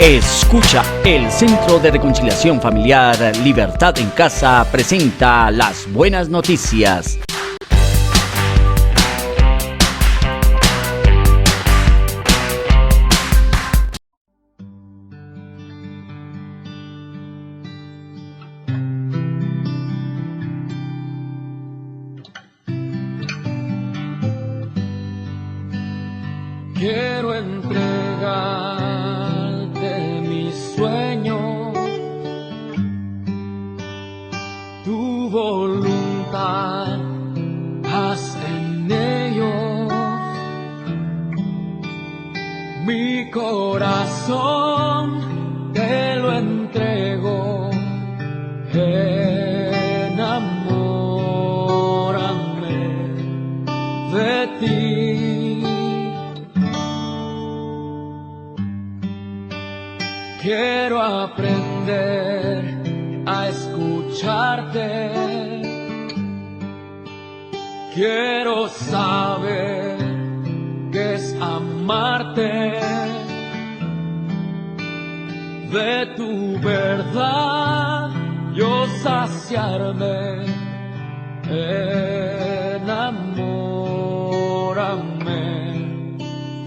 Escucha, el Centro de Reconciliación Familiar Libertad en Casa presenta las buenas noticias. Quiero entregarte mis sueños, tu voluntad, haz en ellos. Mi corazón te lo entrego, enamórame de ti. Quiero aprender a escucharte, quiero saber qué es amarte, de tu verdad yo saciarme, enamórame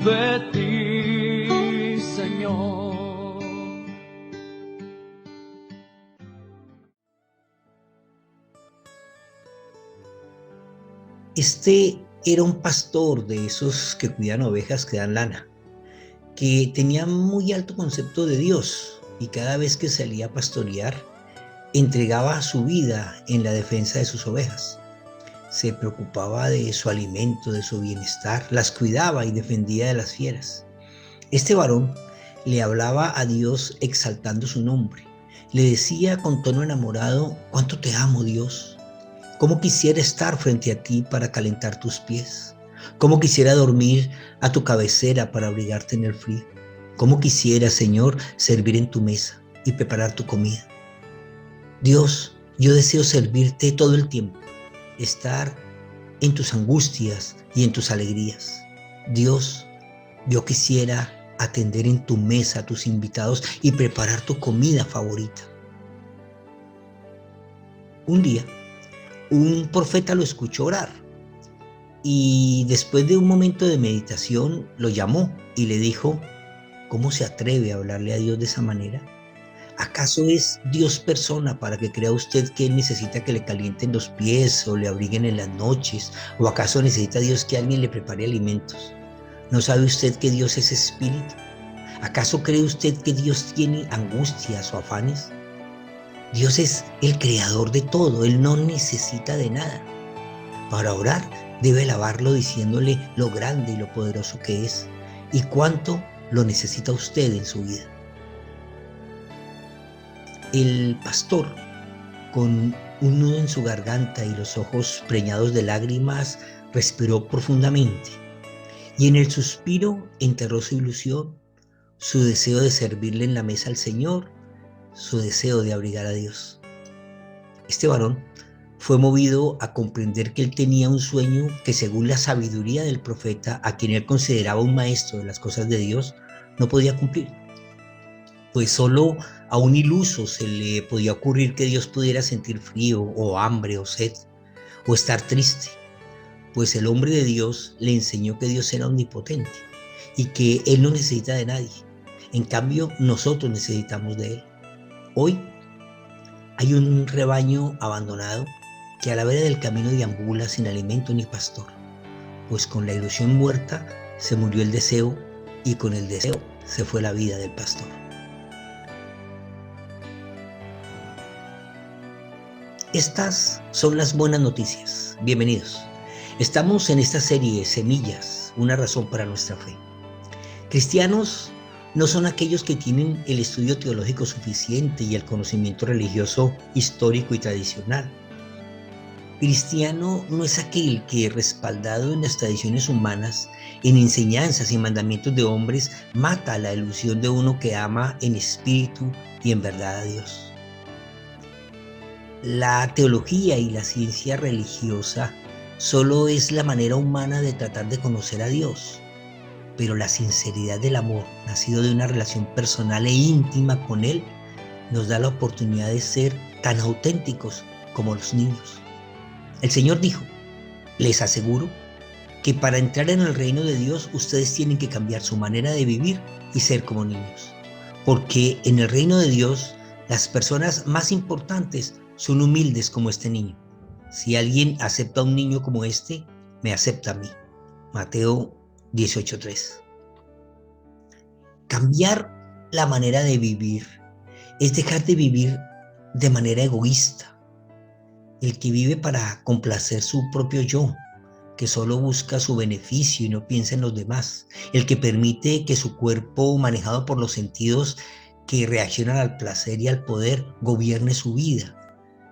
de ti, Señor. Este era un pastor de esos que cuidan ovejas que dan lana, que tenía muy alto concepto de Dios y cada vez que salía a pastorear, entregaba su vida en la defensa de sus ovejas. Se preocupaba de su alimento, de su bienestar, las cuidaba y defendía de las fieras. Este varón le hablaba a Dios exaltando su nombre. Le decía con tono enamorado: «¿Cuánto te amo, Dios? ¿Cómo quisiera estar frente a ti para calentar tus pies? ¿Cómo quisiera dormir a tu cabecera para abrigarte en el frío? ¿Cómo quisiera, Señor, servir en tu mesa y preparar tu comida? Dios, yo deseo servirte todo el tiempo, estar en tus angustias y en tus alegrías. Dios, yo quisiera atender en tu mesa a tus invitados y preparar tu comida favorita». Un día, un profeta lo escuchó orar y después de un momento de meditación lo llamó y le dijo: «¿Cómo se atreve a hablarle a Dios de esa manera? ¿Acaso es Dios persona para que crea usted que Él necesita que le calienten los pies o le abriguen en las noches? ¿O acaso necesita Dios que alguien le prepare alimentos? ¿No sabe usted que Dios es espíritu? ¿Acaso cree usted que Dios tiene angustias o afanes? Dios es el creador de todo, Él no necesita de nada. Para orar debe alabarlo diciéndole lo grande y lo poderoso que es y cuánto lo necesita usted en su vida». El pastor, con un nudo en su garganta y los ojos preñados de lágrimas, respiró profundamente y en el suspiro enterró su ilusión, su deseo de servirle en la mesa al Señor, su deseo de abrigar a Dios. Este varón fue movido a comprender que él tenía un sueño que, según la sabiduría del profeta, a quien él consideraba un maestro de las cosas de Dios, no podía cumplir. Pues solo a un iluso se le podía ocurrir que Dios pudiera sentir frío o hambre o sed o estar triste, pues el hombre de Dios le enseñó que Dios era omnipotente y que Él no necesita de nadie. En cambio, nosotros necesitamos de Él. Hoy hay un rebaño abandonado que a la vera del camino deambula sin alimento ni pastor, pues con la ilusión muerta se murió el deseo y con el deseo se fue la vida del pastor. Estas son las buenas noticias. Bienvenidos. Estamos en esta serie Semillas, una razón para nuestra fe. Cristianos no son aquellos que tienen el estudio teológico suficiente y el conocimiento religioso histórico y tradicional. Cristiano no es aquel que, respaldado en las tradiciones humanas, en enseñanzas y mandamientos de hombres, mata la ilusión de uno que ama en espíritu y en verdad a Dios. La teología y la ciencia religiosa solo es la manera humana de tratar de conocer a Dios. pero la sinceridad del amor, nacido de una relación personal e íntima con Él, nos da la oportunidad de ser tan auténticos como los niños. El Señor dijo: les aseguro que para entrar en el reino de Dios ustedes tienen que cambiar su manera de vivir y ser como niños. Porque en el reino de Dios las personas más importantes son humildes como este niño. Si alguien acepta a un niño como este, me acepta a mí. Mateo 18:3. Cambiar la manera de vivir es dejar de vivir de manera egoísta. El que vive para complacer su propio yo, que solo busca su beneficio y no piensa en los demás. El que permite que su cuerpo, manejado por los sentidos que reaccionan al placer y al poder, gobierne su vida,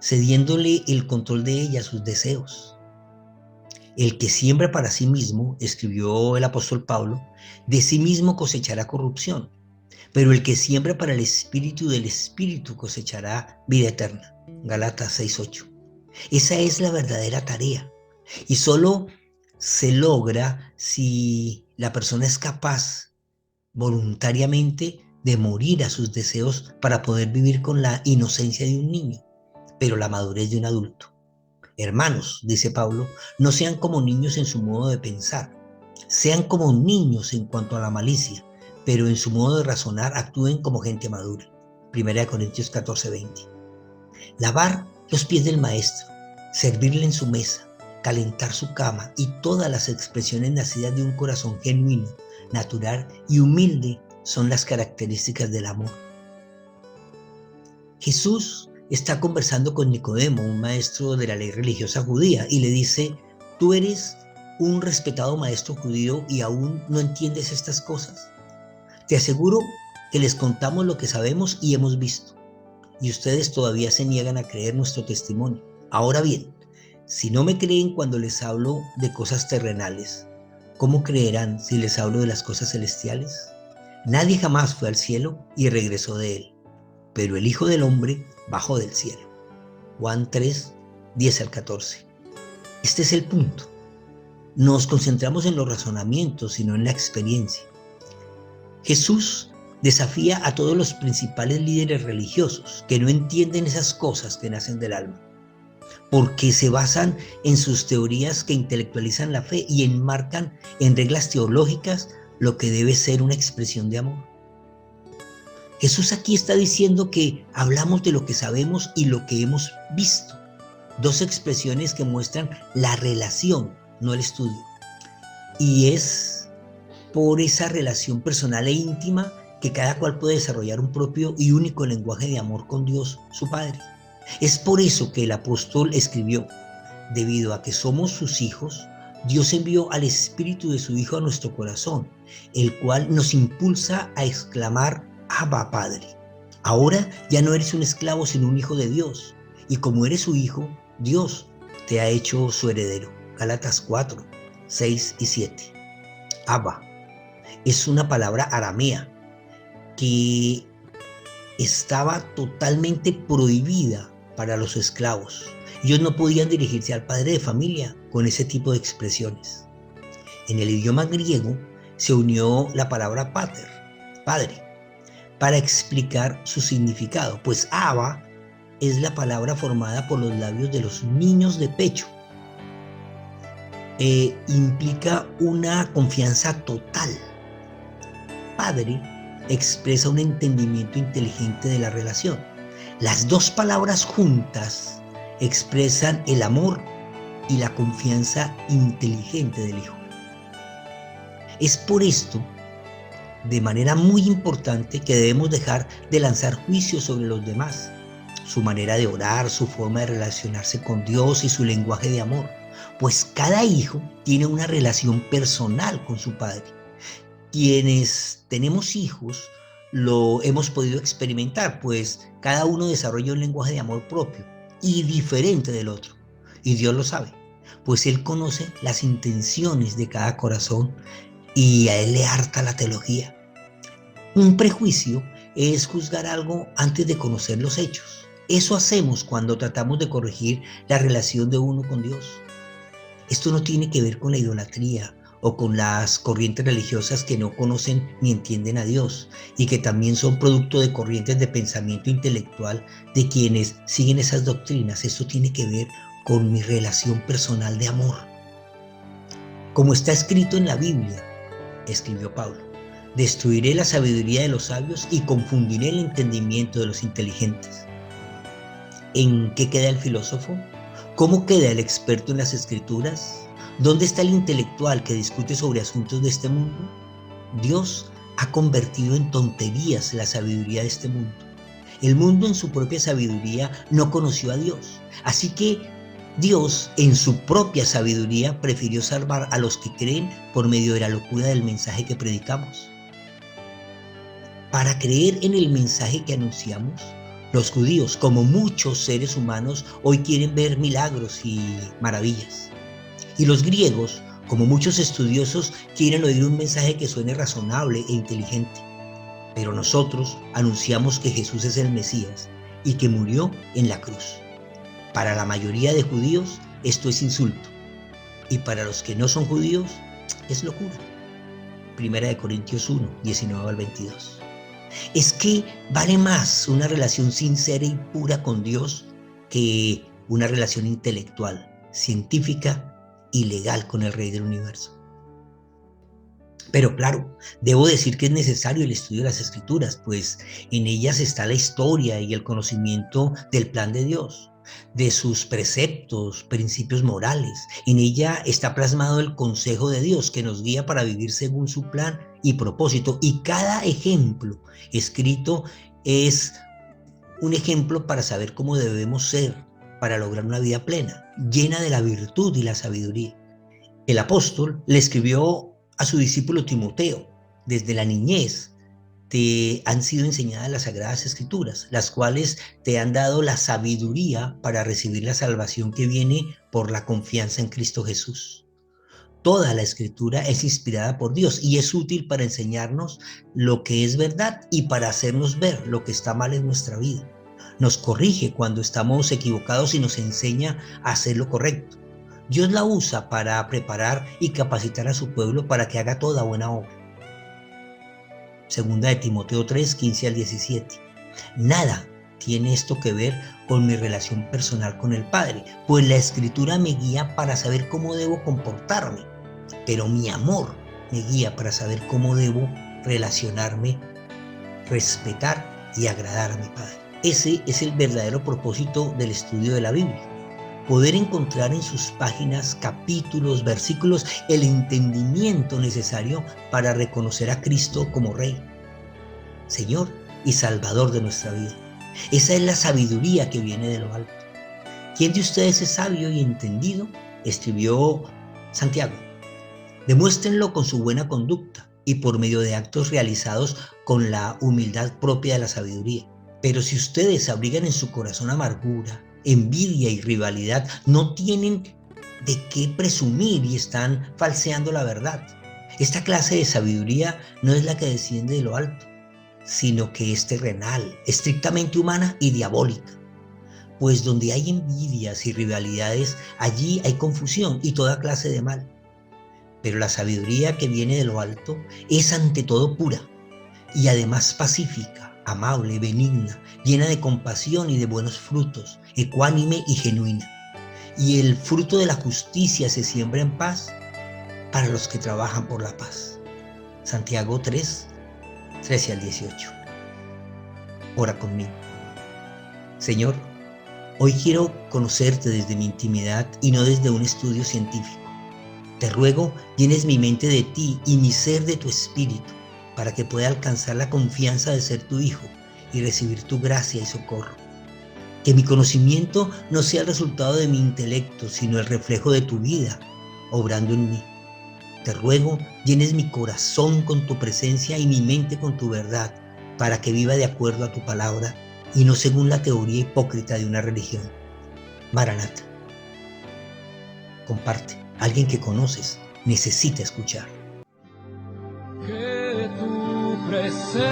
cediéndole el control de ella a sus deseos. El que siembra para sí mismo, escribió el apóstol Pablo, de sí mismo cosechará corrupción, pero el que siembra para el Espíritu, del Espíritu cosechará vida eterna. Gálatas 6:8. Esa es la verdadera tarea, y solo se logra si la persona es capaz voluntariamente de morir a sus deseos para poder vivir con la inocencia de un niño, pero la madurez de un adulto. Hermanos, dice Pablo, no sean como niños en su modo de pensar, sean como niños en cuanto a la malicia, pero en su modo de razonar actúen como gente madura. 1 Corintios 14:20. Lavar los pies del maestro, servirle en su mesa, calentar su cama y todas las expresiones nacidas de un corazón genuino, natural y humilde son las características del amor. Jesús está conversando con Nicodemo, un maestro de la ley religiosa judía, y le dice: tú eres un respetado maestro judío y aún no entiendes estas cosas. Te aseguro que les contamos lo que sabemos y hemos visto, y ustedes todavía se niegan a creer nuestro testimonio. Ahora bien, si no me creen cuando les hablo de cosas terrenales, ¿cómo creerán si les hablo de las cosas celestiales? Nadie jamás fue al cielo y regresó de él, pero el Hijo del Hombre bajó del cielo. Juan 3, 10-14. Este es el punto. Nos concentramos en los razonamientos, sino en la experiencia. Jesús desafía a todos los principales líderes religiosos que no entienden esas cosas que nacen del alma, porque se basan en sus teorías que intelectualizan la fe y enmarcan en reglas teológicas lo que debe ser una expresión de amor. Jesús aquí está diciendo que hablamos de lo que sabemos y lo que hemos visto. Dos expresiones que muestran la relación, no el estudio. Y es por esa relación personal e íntima que cada cual puede desarrollar un propio y único lenguaje de amor con Dios, su Padre. Es por eso que el apóstol escribió: debido a que somos sus hijos, Dios envió al Espíritu de su Hijo a nuestro corazón, el cual nos impulsa a exclamar: Abba, Padre. Ahora ya no eres un esclavo, sino un hijo de Dios. Y como eres su hijo, Dios te ha hecho su heredero. Gálatas 4, 6 y 7. Abba es una palabra aramea que estaba totalmente prohibida para los esclavos. Ellos no podían dirigirse al padre de familia con ese tipo de expresiones. En el idioma griego se unió la palabra pater, padre, para explicar su significado, pues Abba es la palabra formada por los labios de los niños de pecho. Implica una confianza total. Padre expresa un entendimiento inteligente de la relación. Las dos palabras juntas expresan el amor y la confianza inteligente del Hijo. Es por esto, de manera muy importante, que debemos dejar de lanzar juicios sobre los demás, su manera de orar, su forma de relacionarse con Dios y su lenguaje de amor, pues cada hijo tiene una relación personal con su padre. Quienes tenemos hijos lo hemos podido experimentar, pues cada uno desarrolla un lenguaje de amor propio y diferente del otro, y Dios lo sabe, pues Él conoce las intenciones de cada corazón y a Él le harta la teología. Un prejuicio es juzgar algo antes de conocer los hechos. Eso hacemos cuando tratamos de corregir la relación de uno con Dios. Esto no tiene que ver con la idolatría o con las corrientes religiosas que no conocen ni entienden a Dios y que también son producto de corrientes de pensamiento intelectual de quienes siguen esas doctrinas. Esto tiene que ver con mi relación personal de amor. Como está escrito en la Biblia, escribió Pablo, destruiré la sabiduría de los sabios y confundiré el entendimiento de los inteligentes. ¿En qué queda el filósofo? ¿Cómo queda el experto en las escrituras? ¿Dónde está el intelectual que discute sobre asuntos de este mundo? Dios ha convertido en tonterías la sabiduría de este mundo. El mundo en su propia sabiduría no conoció a Dios. Así que Dios en su propia sabiduría prefirió salvar a los que creen por medio de la locura del mensaje que predicamos. Para creer en el mensaje que anunciamos, los judíos, como muchos seres humanos, hoy quieren ver milagros y maravillas. Y los griegos, como muchos estudiosos, quieren oír un mensaje que suene razonable e inteligente. Pero nosotros anunciamos que Jesús es el Mesías y que murió en la cruz. Para la mayoría de judíos esto es insulto, y para los que no son judíos es locura. 1 Corintios 1, 19 al 22. Es que vale más una relación sincera y pura con Dios que una relación intelectual, científica y legal con el Rey del Universo. Pero claro, debo decir que es necesario el estudio de las Escrituras, pues en ellas está la historia y el conocimiento del plan de Dios, de sus preceptos, principios morales. En ella está plasmado el consejo de Dios que nos guía para vivir según su plan y propósito. Y cada ejemplo escrito es un ejemplo para saber cómo debemos ser para lograr una vida plena, llena de la virtud y la sabiduría. El apóstol le escribió a su discípulo Timoteo: desde la niñez te han sido enseñadas las Sagradas Escrituras, las cuales te han dado la sabiduría para recibir la salvación que viene por la confianza en Cristo Jesús. Toda la Escritura es inspirada por Dios y es útil para enseñarnos lo que es verdad y para hacernos ver lo que está mal en nuestra vida. Nos corrige cuando estamos equivocados y nos enseña a hacer lo correcto. Dios la usa para preparar y capacitar a su pueblo para que haga toda buena obra. Segunda de Timoteo 3, 15 al 17. Nada tiene esto que ver con mi relación personal con el Padre, pues la Escritura me guía para saber cómo debo comportarme, pero mi amor me guía para saber cómo debo relacionarme, respetar y agradar a mi Padre. Ese es el verdadero propósito del estudio de la Biblia. Poder encontrar en sus páginas, capítulos, versículos, el entendimiento necesario para reconocer a Cristo como Rey, Señor y Salvador de nuestra vida. Esa es la sabiduría que viene de lo alto. ¿Quién de ustedes es sabio y entendido?, escribió Santiago. Demuéstrenlo con su buena conducta y por medio de actos realizados con la humildad propia de la sabiduría. Pero si ustedes abrigan en su corazón amargura, envidia y rivalidad, no tienen de qué presumir y están falseando la verdad. Esta clase de sabiduría no es la que desciende de lo alto, sino que es terrenal, estrictamente humana y diabólica. Pues donde hay envidias y rivalidades, allí hay confusión y toda clase de mal. Pero la sabiduría que viene de lo alto es ante todo pura y además pacífica, amable, benigna, llena de compasión y de buenos frutos, ecuánime y genuina. Y el fruto de la justicia se siembra en paz para los que trabajan por la paz. Santiago 3, 13 al 18. Ora conmigo. Señor, hoy quiero conocerte desde mi intimidad y no desde un estudio científico. Te ruego, llenes mi mente de ti y mi ser de tu espíritu, para que pueda alcanzar la confianza de ser tu hijo y recibir tu gracia y socorro. Que mi conocimiento no sea el resultado de mi intelecto, sino el reflejo de tu vida, obrando en mí. Te ruego, llenes mi corazón con tu presencia y mi mente con tu verdad, para que viva de acuerdo a tu palabra y no según la teoría hipócrita de una religión. Maranata. Comparte. Alguien que conoces necesita escuchar. Que tu presencia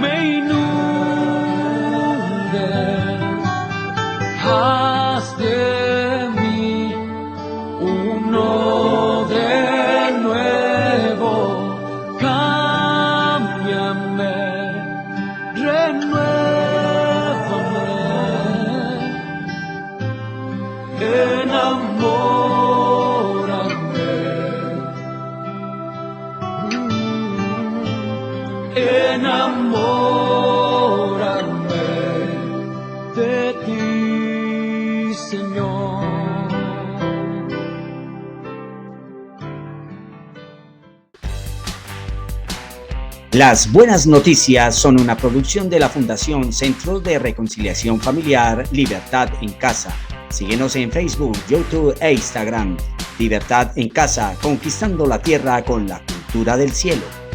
me inunde, haz de mí un Las buenas noticias son una producción de la Fundación Centro de Reconciliación Familiar Libertad en Casa. Síguenos en Facebook, YouTube e Instagram. Libertad en Casa, conquistando la tierra con la cultura del cielo.